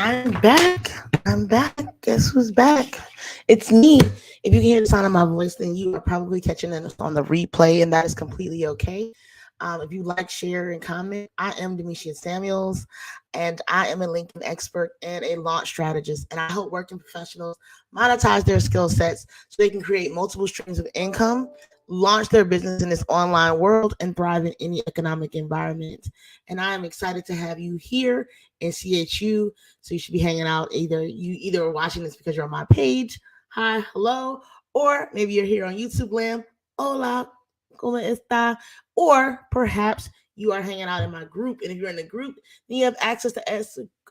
I'm back. I'm back. Guess who's back? It's me. If you can hear the sound of my voice, then you are probably catching it on the replay, and that is completely okay. If you like, share, and comment, I am Demetia Samuels, and I am a LinkedIn expert and a launch strategist. And I help working professionals monetize their skill sets so they can create multiple streams of income, launch their business in this online world, and thrive in any economic environment. And I am excited to have you here in CHU. So you should be hanging out. Either are watching this because you're on my page. Hi, hello, or maybe you're here on YouTube land. Hola, ¿cómo está? Or perhaps you are hanging out in my group. And if you're in the group, then you have access to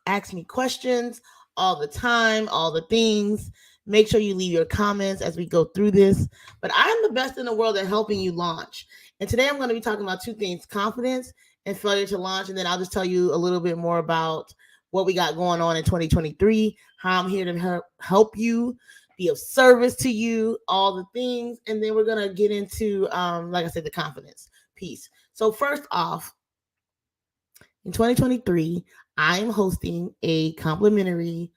ask me questions all the time, all the things. Make sure you leave your comments as we go through this. But I'm the best in the world at helping you launch. And today I'm going to be talking about two things: confidence and failure to launch. And then I'll just tell you a little bit more about what we got going on in 2023, how I'm here to help you, be of service to you, all the things. And then we're going to get into, like I said, the confidence piece. So first off, in 2023, I'm hosting a complimentary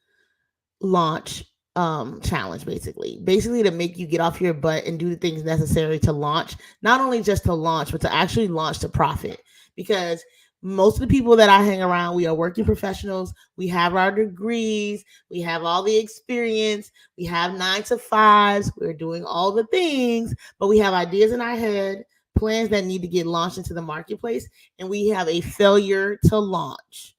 launch challenge, basically to make you get off your butt and do the things necessary to launch, not only just to launch but to actually launch to profit. Because most of the people that I hang around, we are working professionals, we have our degrees, we have all the experience, we have 9 to 5s, we're doing all the things, but we have ideas in our head, plans that need to get launched into the marketplace, and we have a failure to launch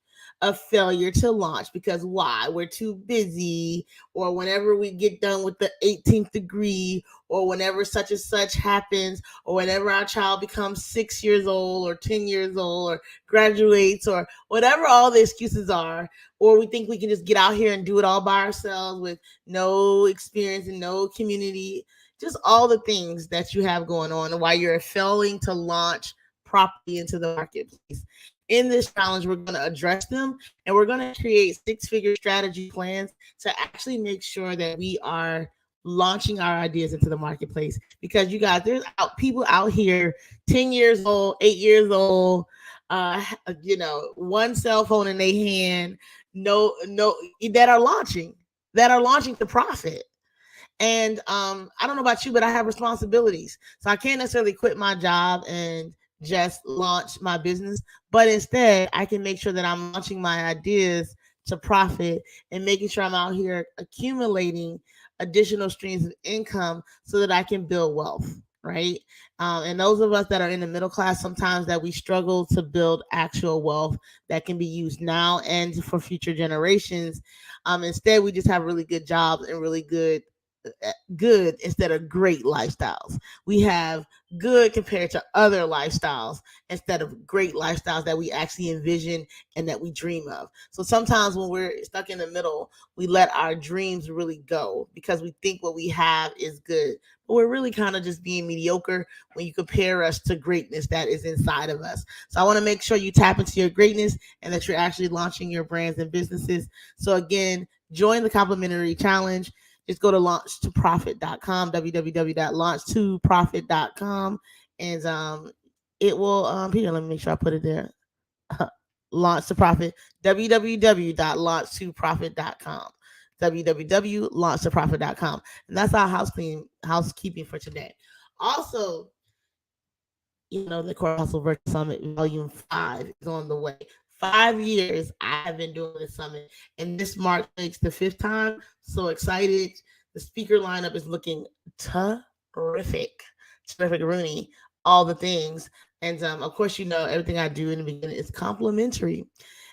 because why? We're too busy, or whenever we get done with the 18th degree, or whenever such and such happens, or whenever our child becomes 6 years old, or 10 years old, or graduates, or whatever all the excuses are, or we think we can just get out here and do it all by ourselves with no experience and no community, just all the things that you have going on and why you're failing to launch properly into the marketplace. In this challenge, we're going to address them, and we're going to create 6-figure strategy plans to actually make sure that we are launching our ideas into the marketplace. Because you guys, people out here 10 years old, 8 years old, one cell phone in their hand, no, that are launching to profit. And I don't know about you, but I have responsibilities. So I can't necessarily quit my job and just launch my business, but instead I can make sure that I'm launching my ideas to profit and making sure I'm out here accumulating additional streams of income so that I can build wealth. Right. And those of us that are in the middle class, sometimes that we struggle to build actual wealth that can be used now and for future generations. Instead, we just have really good jobs and really good instead of great lifestyles. We have good compared to other lifestyles instead of great lifestyles that we actually envision and that we dream of. So sometimes when we're stuck in the middle, we let our dreams really go because we think what we have is good. But we're really kind of just being mediocre when you compare us to greatness that is inside of us. So I want to make sure you tap into your greatness and that you're actually launching your brands and businesses. So again, join the complimentary challenge. Just go to launch2profit.com, www.launch2profit.com, and it will here, let me make sure I put it there. Launch to Profit, www.launch2profit.com, www.launch2profit.com. And that's our housekeeping for today. Also, the Core Hustle Virtual Summit Volume 5 is on the way. 5 years I have been doing this summit, and this marks the 5th time. So excited. The speaker lineup is looking terrific. Terrific Rooney, all the things. And of course, everything I do in the beginning is complimentary.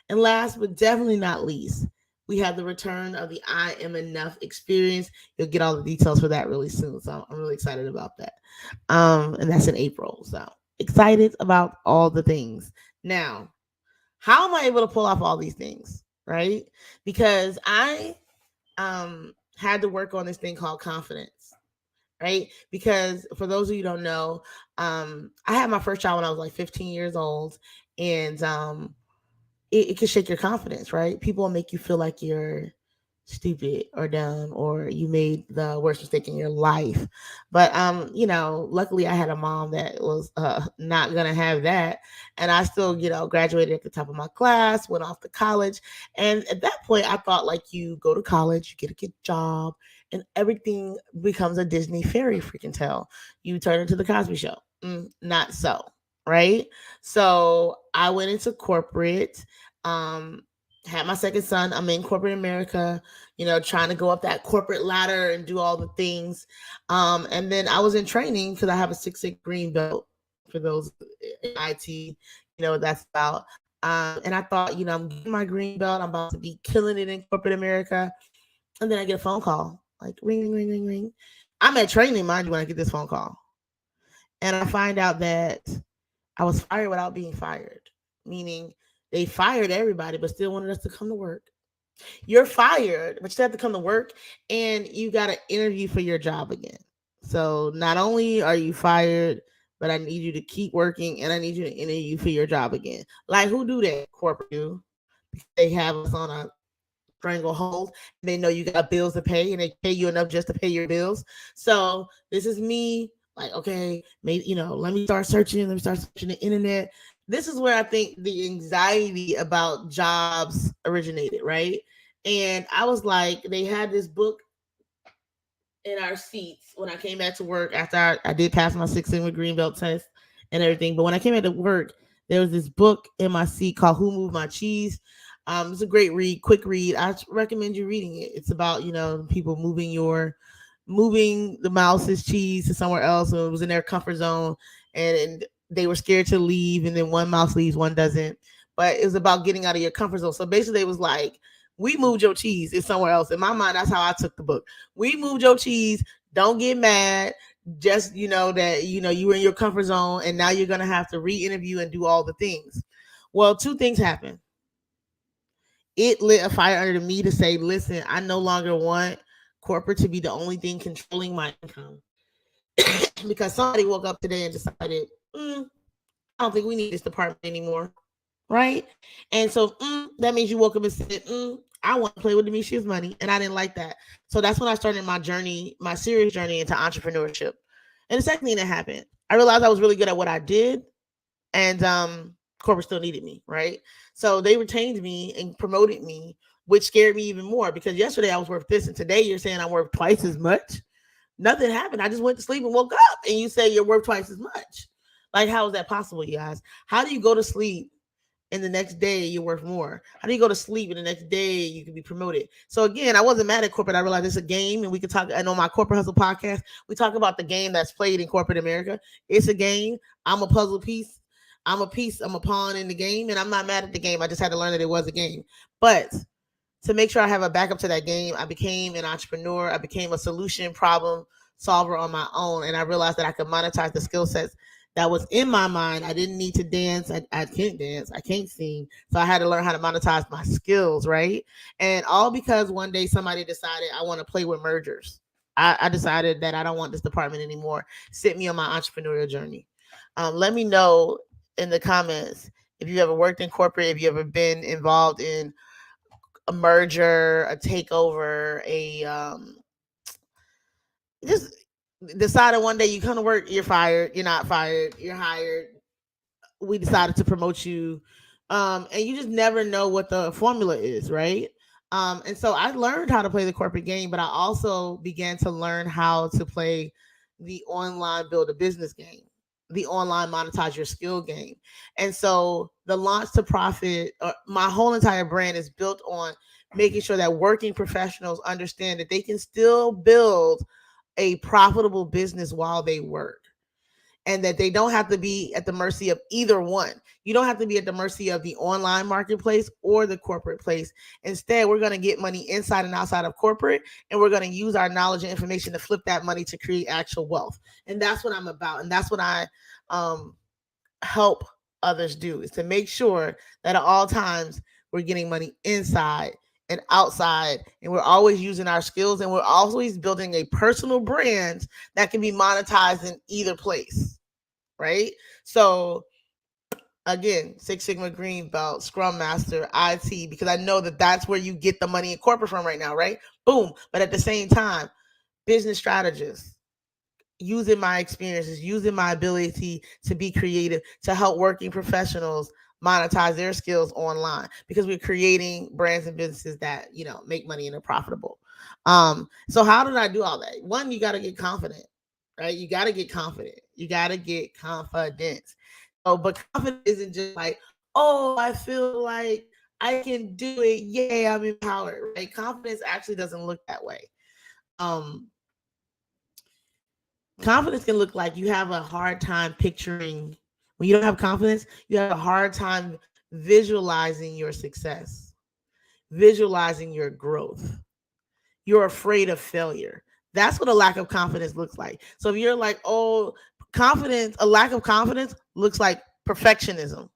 And last but definitely not least, we have the return of the I Am Enough experience. You'll get all the details for that really soon. So I'm really excited about that. And that's in April. So excited about all the things. Now, how am I able to pull off all these things? Right? Because I had to work on this thing called confidence. Right? Because for those of you who don't know, I had my first child when I was like 15 years old, and it can shake your confidence, right? People will make you feel like you're stupid or dumb or you made the worst mistake in your life. But luckily I had a mom that was not gonna have that. And I still, graduated at the top of my class, went off to college. And at that point I thought like you go to college, you get a good job, and everything becomes a Disney fairy freaking tale. You turn into the Cosby Show. Not so, right? So I went into corporate. Um, had my second son. I'm in corporate America, trying to go up that corporate ladder and do all the things. And then I was in training because I have a 6 green belt for those in IT, what that's about. And I thought, I'm getting my green belt. I'm about to be killing it in corporate America. And then I get a phone call, like ring, ring, ring, ring, ring. I'm at training, mind you, when I get this phone call. And I find out that I was fired without being fired, meaning they fired everybody, but still wanted us to come to work. You're fired, but you have to come to work and you got to interview for your job again. So not only are you fired, but I need you to keep working and I need you to interview for your job again. Like who do that? Corporate do. They have us on a stranglehold. They know you got bills to pay and they pay you enough just to pay your bills. So this is me like, okay, maybe, let me start searching. Let me start searching the internet. This is where I think the anxiety about jobs originated, right? And I was like, they had this book in our seats when I came back to work after I did pass my 6 Sigma green belt test and everything. But when I came back to work, there was this book in my seat called Who Moved My Cheese? It's a great read, quick read. I recommend you reading it. It's about, people moving the mouse's cheese to somewhere else. So it was in their comfort zone and they were scared to leave. And then one mouse leaves, one doesn't. But it was about getting out of your comfort zone. So basically it was like, we moved your cheese. It's somewhere else. In my mind, that's how I took the book. We moved your cheese. Don't get mad. Just, that, you were in your comfort zone and now you're going to have to re-interview and do all the things. Well, 2 things happened. It lit a fire under me to say, listen, I no longer want corporate to be the only thing controlling my income. Because somebody woke up today and decided, I don't think we need this department anymore. Right? And so that means you woke up and said, I want to play with Demetria's money. And I didn't like that. So that's when I started my journey, my serious journey into entrepreneurship. And the second thing that happened, I realized I was really good at what I did. And corporate still needed me, right? So they retained me and promoted me, which scared me even more because yesterday I was worth this and today you're saying I'm worth twice as much. Nothing happened. I just went to sleep and woke up and you say you're worth twice as much. Like, how is that possible, you guys? How do you go to sleep and the next day you're worth more? How do you go to sleep and the next day you can be promoted? So again, I wasn't mad at corporate. I realized it's a game and we could talk. I know my Corporate Hustle podcast, we talk about the game that's played in corporate America. It's a game. I'm a puzzle piece. I'm a pawn in the game, and I'm not mad at the game. I just had to learn that it was a game. But to make sure I have a backup to that game, I became an entrepreneur. I became a solution problem solver on my own, and I realized that I could monetize the skill sets that was in my mind. I didn't need to dance. I can't dance. I can't sing. So I had to learn how to monetize my skills, right? And all because one day somebody decided I want to play with mergers. I decided that I don't want this department anymore. Sent me on my entrepreneurial journey. Let me know in the comments if you ever worked in corporate, if you ever been involved in a merger, a takeover, just decided one day you come to work, you're fired, you're not fired, you're hired. We decided to promote you. And you just never know what the formula is, right? And so I learned how to play the corporate game, but I also began to learn how to play the online build a business game, the online monetize your skill game. And so the Launch to Profit, my whole entire brand is built on making sure that working professionals understand that they can still build a profitable business while they work and that they don't have to be at the mercy of either one. You don't have to be at the mercy of the online marketplace or the corporate place. Instead, we're going to get money inside and outside of corporate, and we're going to use our knowledge and information to flip that money to create actual wealth. And that's what I'm about. And that's what I help others do, is to make sure that at all times we're getting money inside and outside, and we're always using our skills, and we're always building a personal brand that can be monetized in either place, right? So Again, Six Sigma Green Belt, Scrum Master, IT, because I know that that's where you get the money in corporate from right now, right? Boom. But at the same time, business strategist, using my experiences, using my ability to be creative to help working professionals monetize their skills online, because we're creating brands and businesses that, make money and are profitable. So how did I do all that? One, you got to get confident, right? You got to get confident. You got to get confidence. But confidence isn't just like, oh, I feel like I can do it. Yay, I'm empowered, right? Confidence actually doesn't look that way. Confidence can look like you have a hard time picturing. When you don't have confidence, you have a hard time visualizing your success, visualizing your growth. You're afraid of failure. That's what a lack of confidence looks like. So if you're like, oh, confidence, a lack of confidence looks like perfectionism.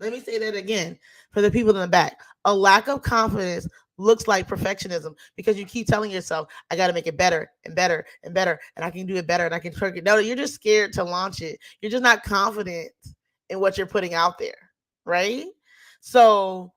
Let me say that again for the people in the back. A lack of confidence looks like perfectionism, because you keep telling yourself, I got to make it better and better and better, and I can do it better, and I can turn it. No, you're just scared to launch it. You're just not confident in what you're putting out there, right? So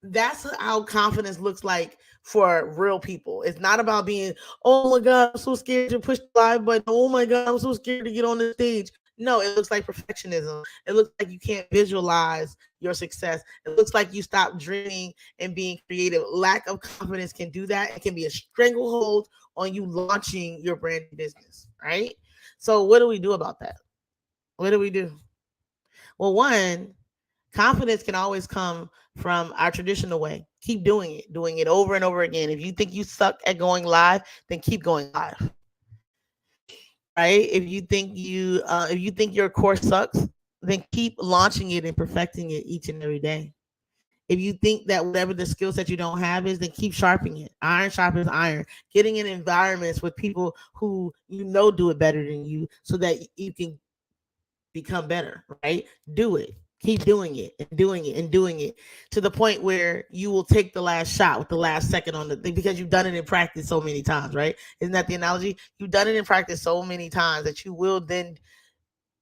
that's how confidence looks like for real people. It's not about being, oh my God, I'm so scared to push the live button. Oh my God, I'm so scared to get on the stage. No, it looks like perfectionism. It looks like you can't visualize your success. It looks like you stop dreaming and being creative. Lack of confidence can do that. It can be a stranglehold on you launching your brand business, right? So what do we do about that? What do we do? Well, one, confidence can always come from our traditional way. Keep doing it over and over again. If you think you suck at going live, then keep going live. Right? If you think your course sucks, then keep launching it and perfecting it each and every day. If you think that whatever the skill set you don't have is, then keep sharpening it. Iron sharpens iron. Getting in environments with people who do it better than you, so that you can become better, right? Do it. Keep doing it and doing it and doing it to the point where you will take the last shot with the last second on the thing, because you've done it in practice so many times, right? Isn't that the analogy? You've done it in practice so many times that you will then,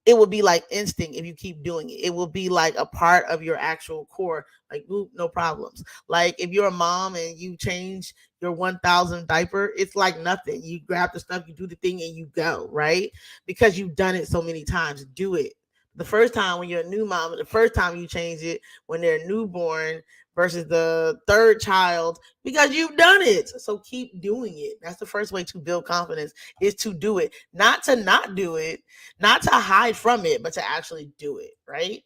it will be like instinct if you keep doing it. It will be like a part of your actual core, like, ooh, no problems. Like if you're a mom and you change your 1,000 diaper, it's like nothing. You grab the stuff, you do the thing, and you go, right? Because you've done it so many times. Do it. The first time when you're a new mom, the first time you change it when they're newborn versus the third child, because you've done it. So keep doing it. That's the first way to build confidence, is to do it, not to not do it, not to hide from it, but to actually do it, right?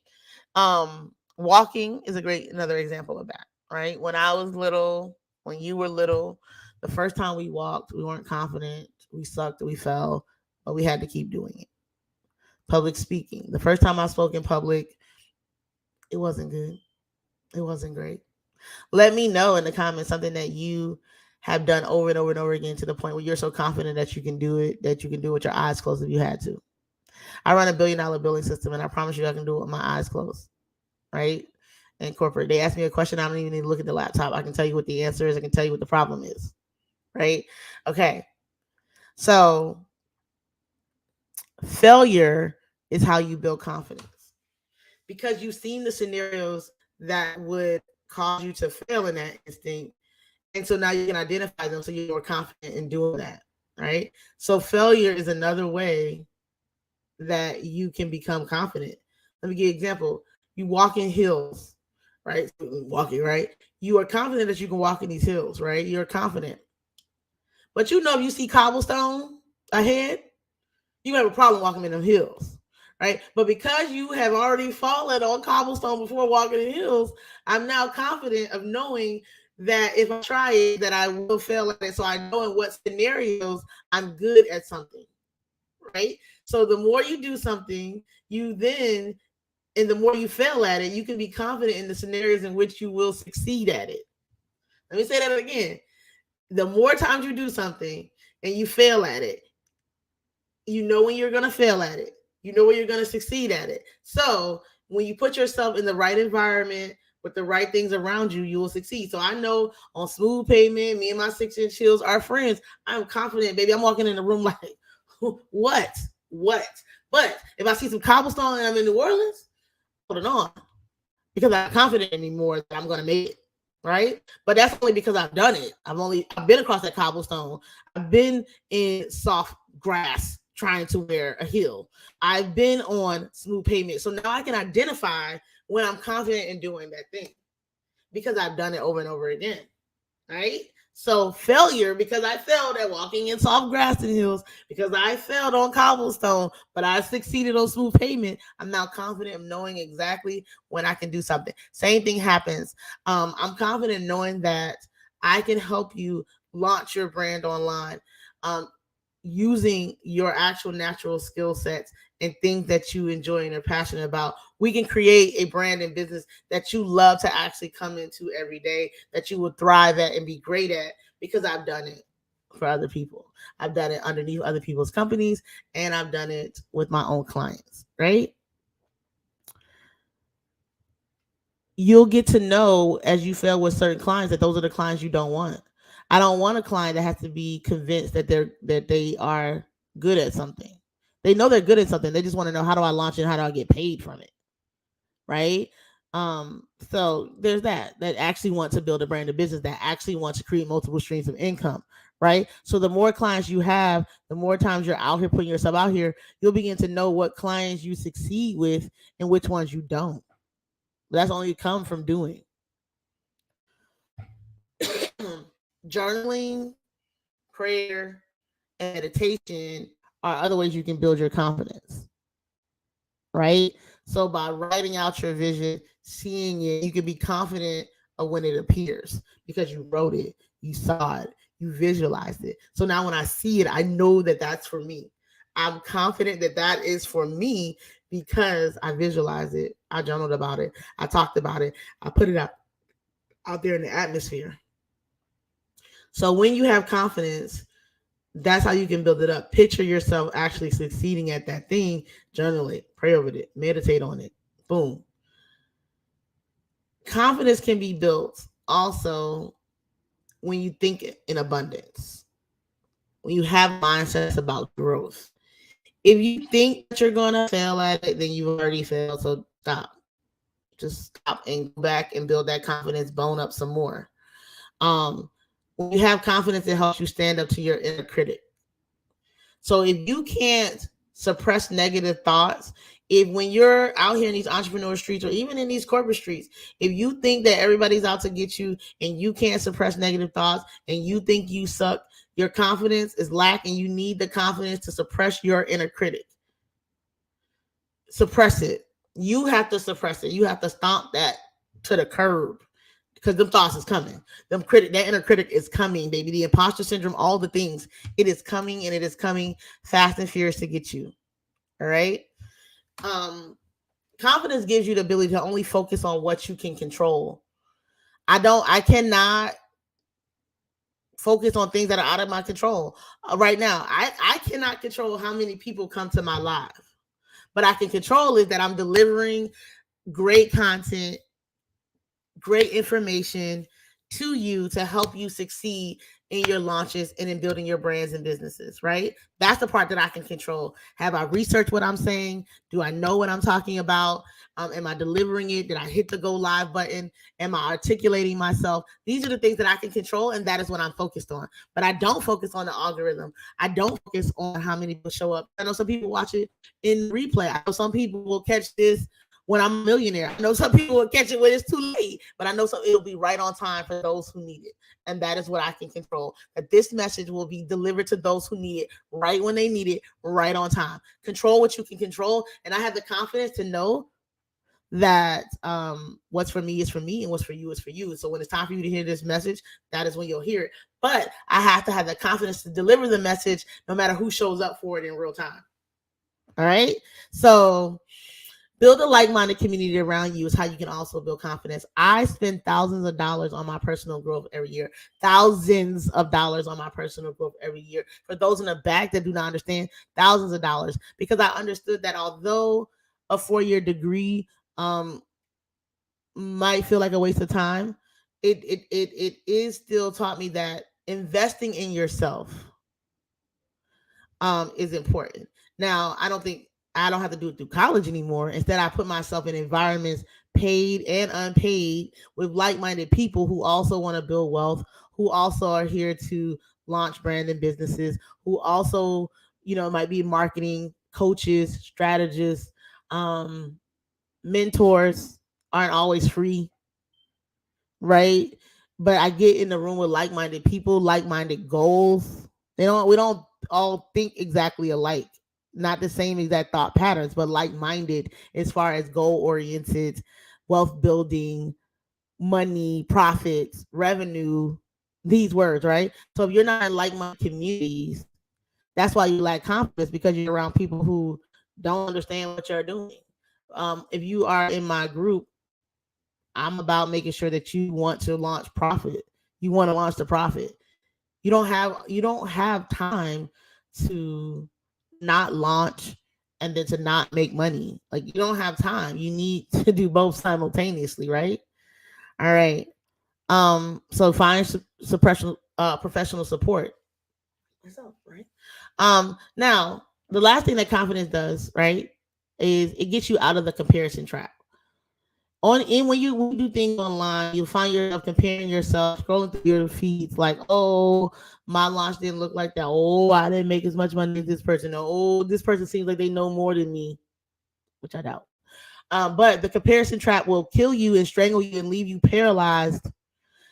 Walking is another example of that, right? When I was little, when you were little, the first time we walked, we weren't confident, we sucked, we fell, but we had to keep doing it. Public speaking. The first time I spoke in public, it wasn't good. It wasn't great. Let me know in the comments something that you have done over and over and over again to the point where you're so confident that you can do it, that you can do it with your eyes closed if you had to. I run $1 billion billing system, and I promise you I can do it with my eyes closed, right? In corporate, they ask me a question, I don't even need to look at the laptop. I can tell you what the answer is. I can tell you what the problem is, right? Okay. So failure is how you build confidence, because you've seen the scenarios that would cause you to fail in that instinct. And so now you can identify them, so you're more confident in doing that, right? So failure is another way that you can become confident. Let me give you an example. You walk in hills, right? Walking, right? You are confident that you can walk in these hills, right? You're confident. But if you see cobblestone ahead, you have a problem walking in them hills, right? But because you have already fallen on cobblestone before walking in hills, I'm now confident of knowing that if I try it, that I will fail at it. So I know in what scenarios I'm good at something, right? So the more you do something, and the more you fail at it, you can be confident in the scenarios in which you will succeed at it. Let me say that again. The more times you do something and you fail at it, you know when you're going to fail at it. You know when you're going to succeed at it. So when you put yourself in the right environment with the right things around you, you will succeed. So I know on Smooth Pavement, me and my 6-inch heels are friends. I'm confident, baby. I'm walking in the room like, what? But if I see some cobblestone and I'm in New Orleans, holding on because I'm confident anymore that I'm going to make it. Right. But that's only because I've done it. I've been across that cobblestone. I've been in soft grass trying to wear a heel. I've been on smooth pavement. So now I can identify when I'm confident in doing that thing because I've done it over and over again. Right. So failure, because I failed at walking in soft grass and hills, because I failed on cobblestone, but I succeeded on smooth pavement. I'm now confident of knowing exactly when I can do something. Same thing happens. I'm confident knowing that I can help you launch your brand online. Using your actual natural skill sets and things that you enjoy and are passionate about. We can create a brand and business that you love to actually come into every day, that you would thrive at and be great at, because I've done it for other people. I've done it underneath other people's companies, and I've done it with my own clients, right? You'll get to know as you fail with certain clients that those are the clients you don't want. I don't want a client that has to be convinced that they are good at something. They know they're good at something. They just want to know, how do I launch it? How do I get paid from it? Right? So there's that actually want to build a brand of business, that actually want to create multiple streams of income. Right? So the more clients you have, the more times you're out here putting yourself out here, you'll begin to know what clients you succeed with and which ones you don't. That's only come from doing. Journaling, prayer, and meditation are other ways you can build your confidence. Right? So by writing out your vision, seeing it, you can be confident of when it appears because you wrote it, you saw it, you visualized it. So now when I see it, I know that that's for me. I'm confident that that is for me because I visualized it, I journaled about it, I talked about it, I put it out there in the atmosphere. So when you have confidence, that's how you can build it up. Picture yourself actually succeeding at that thing, journal it, pray over it, meditate on it. Boom. Confidence can be built also when you think in abundance, when you have mindsets about growth. If you think that you're going to fail at it, then you've already failed. So stop. Just stop and go back and build that confidence, bone up some more. When you have confidence, it helps you stand up to your inner critic. So if you can't suppress negative thoughts, if when you're out here in these entrepreneur streets or even in these corporate streets, if you think that everybody's out to get you and you can't suppress negative thoughts and you think you suck, your confidence is lacking. You need the confidence to suppress your inner critic. Suppress it. You have to suppress it. You have to stomp that to the curb because them thoughts is coming. That inner critic is coming, baby. The imposter syndrome, all the things, it is coming, and it is coming fast and furious to get you. All right. Confidence gives you the ability to only focus on what you can control. I cannot focus on things that are out of my control. Right now, I cannot control how many people come to my live, but I can control it that I'm delivering great content, great information to you to help you succeed in your launches and in building your brands and businesses, right? That's the part that I can control. Have I researched what I'm saying? Do I know what I'm talking about? Am I delivering it? Did I hit the go live button? Am I articulating myself? These are the things that I can control, and that is what I'm focused on. But I don't focus on the algorithm. I don't focus on how many people show up. I know some people watch it in replay. I know some people will catch this when I'm a millionaire. I know some people will catch it when it's too late, but I know it'll be right on time for those who need it. And that is what I can control. That this message will be delivered to those who need it right when they need it, right on time. Control what you can control. And I have the confidence to know that what's for me is for me and what's for you is for you. So when it's time for you to hear this message, that is when you'll hear it. But I have to have the confidence to deliver the message no matter who shows up for it in real time. All right. So build a like-minded community around you is how you can also build confidence. I spend thousands of dollars on my personal growth every year. Thousands of dollars on my personal growth every year. For those in the back that do not understand, thousands of dollars. Because I understood that although a 4-year degree might feel like a waste of time, it is still taught me that investing in yourself is important. Now, I don't think I don't have to do it through college anymore. Instead, I put myself in environments, paid and unpaid, with like-minded people who also want to build wealth, who also are here to launch brand and businesses, who also, might be marketing coaches, strategists, um, mentors. Aren't always free, right? But I get in the room with like-minded people, like-minded goals. We don't all think exactly alike. Not the same exact thought patterns, but like-minded as far as goal-oriented, wealth building, money, profits, revenue, these words, right? So if you're not in like-minded communities, that's why you lack confidence, because you're around people who don't understand what you're doing. If you are in my group, I'm about making sure that you want to launch profit. You want to launch the profit. You don't have time to not launch and then to not make money. Like, you don't have time. You need to do both simultaneously, right? All right. So find suppression professional support. Myself, right? Now the last thing that confidence does, right, is it gets you out of the comparison trap. When you do things online, you find yourself comparing yourself, scrolling through your feeds, like, oh, my launch didn't look like that. Oh, I didn't make as much money as this person. Oh, this person seems like they know more than me, which I doubt. But the comparison trap will kill you and strangle you and leave you paralyzed.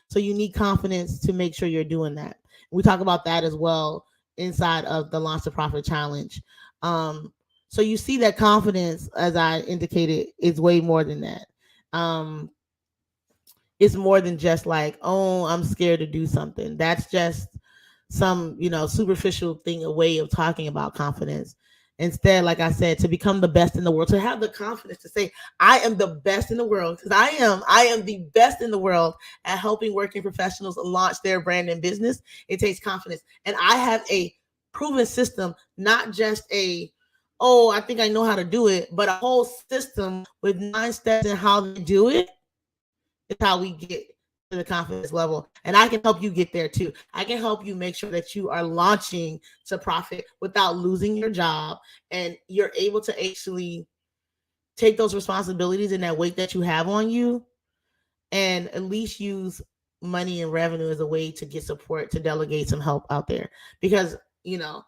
So you need confidence to make sure you're doing that. We talk about that as well inside of the Launch to Profit Challenge. Um, so you see that confidence, as I indicated, is way more than that. Um, it's more than just like, oh, I'm scared to do something. That's just some, superficial thing, a way of talking about confidence. Instead, like I said, to become the best in the world, to have the confidence to say, I am the best in the world, because I am the best in the world at helping working professionals launch their brand and business. It takes confidence. And I have a proven system, not just oh, I think I know how to do it, but a whole system with 9 steps in how to do it is how we get to the confidence level. And I can help you get there too. I can help you make sure that you are launching to profit without losing your job, and you're able to actually take those responsibilities and that weight that you have on you, and at least use money and revenue as a way to get support, to delegate some help out there. Because, your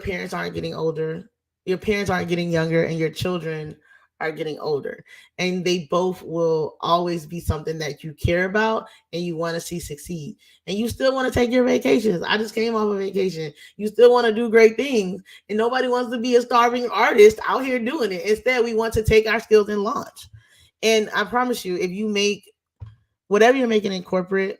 parents aren't getting older, your parents aren't getting younger, and your children are getting older. And they both will always be something that you care about and you want to see succeed. And you still want to take your vacations. I just came off a vacation. You still want to do great things. And nobody wants to be a starving artist out here doing it. Instead, we want to take our skills and launch. And I promise you, if you make whatever you're making in corporate,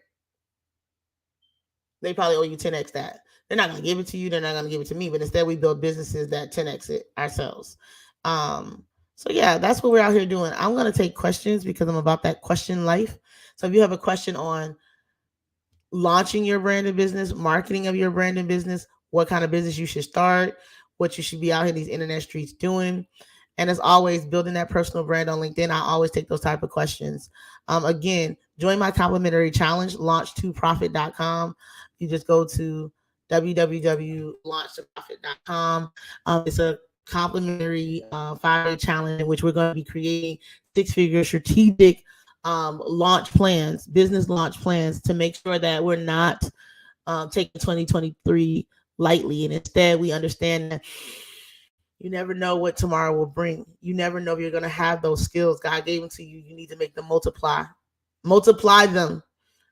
they probably owe you 10x that. They're not going to give it to you. They're not going to give it to me. But instead, we build businesses that 10x it ourselves. Um, so yeah, that's what we're out here doing. I'm going to take questions because I'm about that question life. So if you have a question on launching your brand and business, marketing of your brand and business, what kind of business you should start, what you should be out here in these internet streets doing, and as always, building that personal brand on LinkedIn, I always take those type of questions. Again, join my complimentary challenge, launch2profit.com. You just go to www.launchtoprofit.com. It's a complimentary 5-day challenge in which we're going to be creating 6-figure strategic launch plans, business launch plans, to make sure that we're not taking 2023 lightly. And instead, we understand that you never know what tomorrow will bring. You never know if you're going to have those skills. God gave them to you. You need to make them multiply. Multiply them,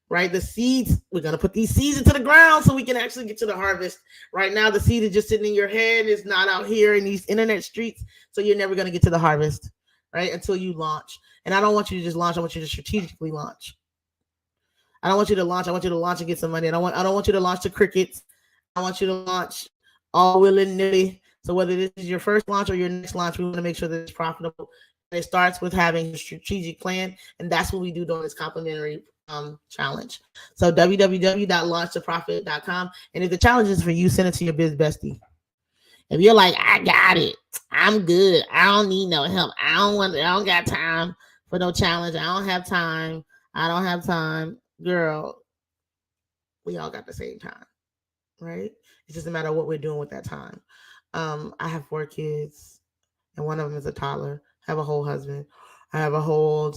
right? The seeds, we're going to put these seeds into the ground so we can actually get to the harvest. Right now, the seed is just sitting in your head. It's not out here in these internet streets. So you're never going to get to the harvest, right? Until you launch. And I don't want you to just launch. I want you to strategically launch. I don't want you to launch. I want you to launch and get some money. I don't want you to launch the crickets. I want you to launch all willy-nilly. So whether this is your first launch or your next launch, we want to make sure that it's profitable. And it starts with having a strategic plan, and that's what we do during this complimentary challenge. So www.launchtoprofit.com. And if the challenge is for you, send it to your biz bestie. If you're like, I got it, I'm good, I don't need no help, I don't got time for no challenge, I don't have time, girl, we all got the same time, right? It's just a matter of what we're doing with that time. I have 4 kids. and one of them is a toddler. I have a whole husband. I have a whole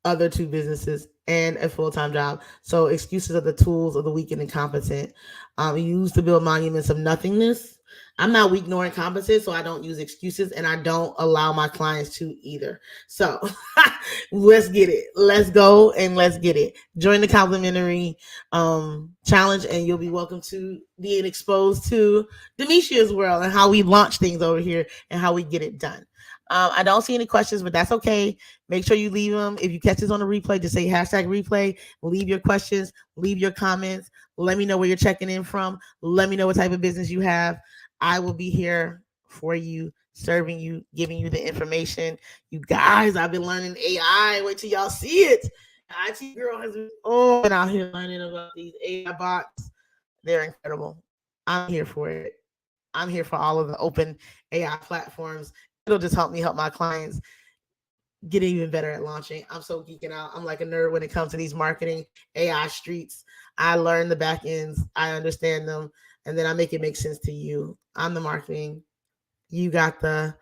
other two businesses and a full-time job. So excuses are the tools of the weak and incompetent. Used to build monuments of nothingness. I'm not weak nor incompetent, so I don't use excuses, and I don't allow my clients to either. So let's get it. Let's go and let's get it. Join the complimentary challenge, and you'll be welcome to being exposed to Demetia's world and how we launch things over here and how we get it done. I don't see any questions, but that's okay. Make sure you leave them. If you catch this on the replay, just say hashtag replay. Leave your questions. Leave your comments. Let me know where you're checking in from. Let me know what type of business you have. I will be here for you, serving you, giving you the information. You guys, I've been learning AI. Wait till y'all see it. IT girl has been out here learning about these AI bots. They're incredible. I'm here for it. I'm here for all of the open AI platforms. It'll just help me help my clients get even better at launching. I'm so geeking out. I'm like a nerd when it comes to these marketing AI streets. I learn the back ends. I understand them. And then I make it make sense to you. I'm the marketing. You got the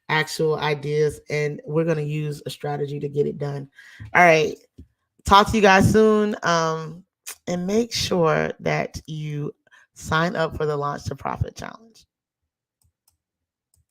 actual ideas, and we're going to use a strategy to get it done. All right. Talk to you guys soon. And make sure that you sign up for the Launch to Profit Challenge.